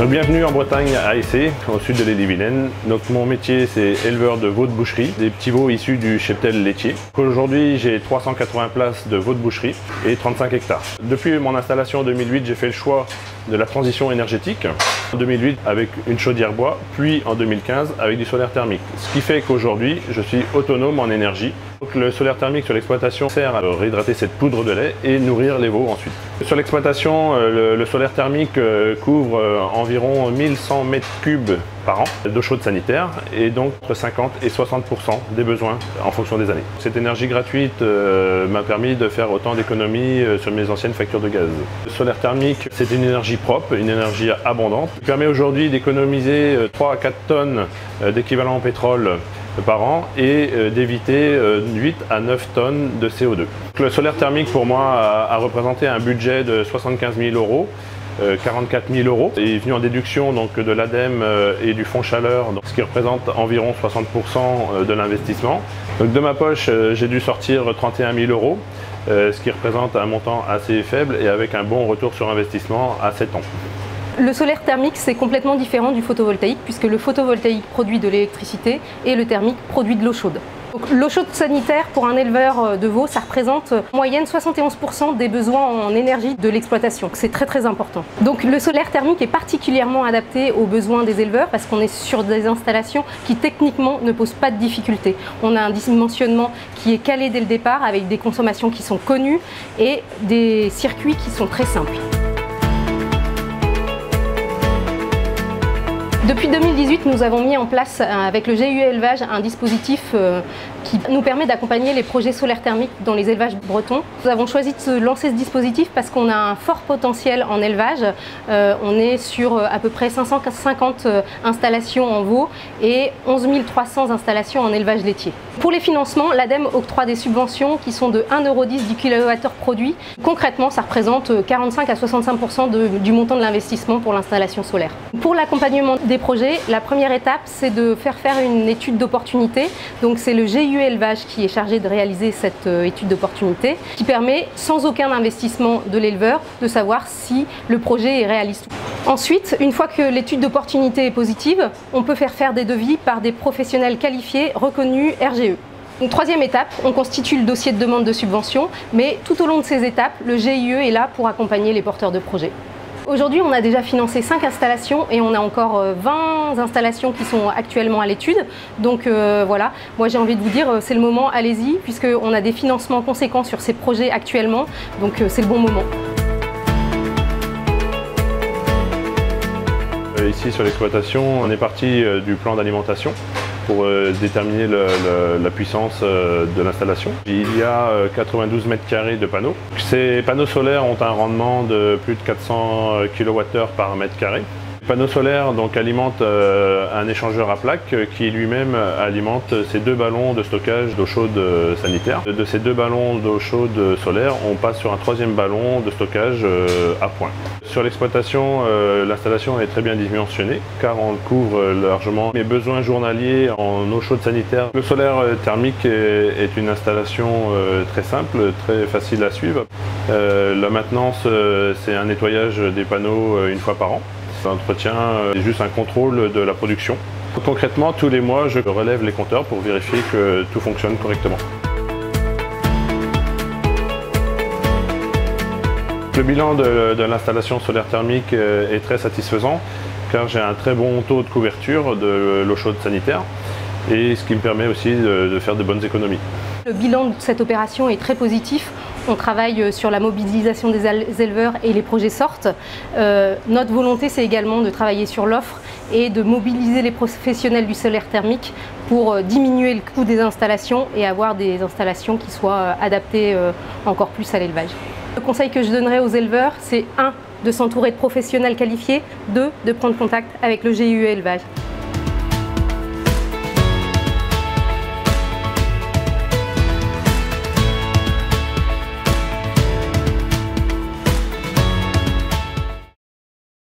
Bienvenue en Bretagne à Essé, au sud de l'Ille-et-Vilaine. Donc mon métier c'est éleveur de veaux de boucherie, des petits veaux issus du cheptel laitier. Aujourd'hui j'ai 380 places de veaux de boucherie et 35 hectares. Depuis mon installation en 2008, j'ai fait le choix de la transition énergétique. En 2008 avec une chaudière bois, puis en 2015 avec du solaire thermique. Ce qui fait qu'aujourd'hui je suis autonome en énergie. Donc, le solaire thermique sur l'exploitation sert à réhydrater cette poudre de lait et nourrir les veaux ensuite. Sur l'exploitation, le solaire thermique couvre environ 1100 m3 par an d'eau chaude sanitaire et donc entre 50 et 60% des besoins en fonction des années. Cette énergie gratuite m'a permis de faire autant d'économies sur mes anciennes factures de gaz. Le solaire thermique, c'est une énergie propre, une énergie abondante qui permet aujourd'hui d'économiser 3 à 4 tonnes d'équivalent en pétrole par an et d'éviter 8 à 9 tonnes de CO2. Le solaire thermique pour moi a représenté un budget de 75 000 €, 44 000 €. Il est venu en déduction donc, de l'ADEME et du fonds chaleur, donc, ce qui représente environ 60% de l'investissement. De ma poche, j'ai dû sortir 31 000 €, ce qui représente un montant assez faible et avec un bon retour sur investissement à 7 ans. Le solaire thermique, c'est complètement différent du photovoltaïque puisque le photovoltaïque produit de l'électricité et le thermique produit de l'eau chaude. L'eau chaude sanitaire pour un éleveur de veaux, ça représente en moyenne 71% des besoins en énergie de l'exploitation. C'est très important. Donc le solaire thermique est particulièrement adapté aux besoins des éleveurs parce qu'on est sur des installations qui techniquement ne posent pas de difficultés. On a un dimensionnement qui est calé dès le départ avec des consommations qui sont connues et des circuits qui sont très simples. Depuis 2018, nous avons mis en place avec le GIE Élevage un dispositif qui nous permet d'accompagner les projets solaires thermiques dans les élevages bretons. Nous avons choisi de se lancer ce dispositif parce qu'on a un fort potentiel en élevage. On est sur à peu près 550 installations en veaux et 11 300 installations en élevage laitier. Pour les financements, l'ADEME octroie des subventions qui sont de 1,10 € du kWh produit. Concrètement, ça représente 45 à 65% du montant de l'investissement pour l'installation solaire. Pour l'accompagnement des projets, la première étape, c'est de faire une étude d'opportunité. Donc c'est le GIE Élevage qui est chargé de réaliser cette étude d'opportunité, qui permet, sans aucun investissement de l'éleveur, de savoir si le projet est réaliste. Ensuite, une fois que l'étude d'opportunité est positive, on peut faire des devis par des professionnels qualifiés reconnus RGE. Donc, troisième étape, on constitue le dossier de demande de subvention, mais tout au long de ces étapes, le GIE est là pour accompagner les porteurs de projets. Aujourd'hui, on a déjà financé 5 installations et on a encore 20 installations qui sont actuellement à l'étude. Donc voilà, moi j'ai envie de vous dire, c'est le moment, allez-y, puisqu'on a des financements conséquents sur ces projets actuellement, donc c'est le bon moment. Ici sur l'exploitation, on est parti du plan d'alimentation pour déterminer la puissance de l'installation. Il y a 92 m² de panneaux. Ces panneaux solaires ont un rendement de plus de 400 kWh par mètre carré. Les panneaux solaires donc, alimentent un échangeur à plaques qui lui-même alimente ces 2 ballons de stockage d'eau chaude sanitaire. De ces 2 ballons d'eau chaude solaire, on passe sur un 3e ballon de stockage à point. Sur l'exploitation, l'installation est très bien dimensionnée car on couvre largement mes besoins journaliers en eau chaude sanitaire. Le solaire thermique est une installation très simple, très facile à suivre. La maintenance, c'est un nettoyage des panneaux une fois par an. L'entretien est juste un contrôle de la production. Concrètement, tous les mois, je relève les compteurs pour vérifier que tout fonctionne correctement. Le bilan de l'installation solaire thermique est très satisfaisant car j'ai un très bon taux de couverture de l'eau chaude sanitaire et ce qui me permet aussi de faire de bonnes économies. Le bilan de cette opération est très positif. On travaille sur la mobilisation des éleveurs et les projets sortent. Notre volonté, c'est également de travailler sur l'offre et de mobiliser les professionnels du solaire thermique pour diminuer le coût des installations et avoir des installations qui soient adaptées encore plus à l'élevage. Le conseil que je donnerais aux éleveurs, c'est 1. de s'entourer de professionnels qualifiés, 2. de prendre contact avec le GIE Élevage.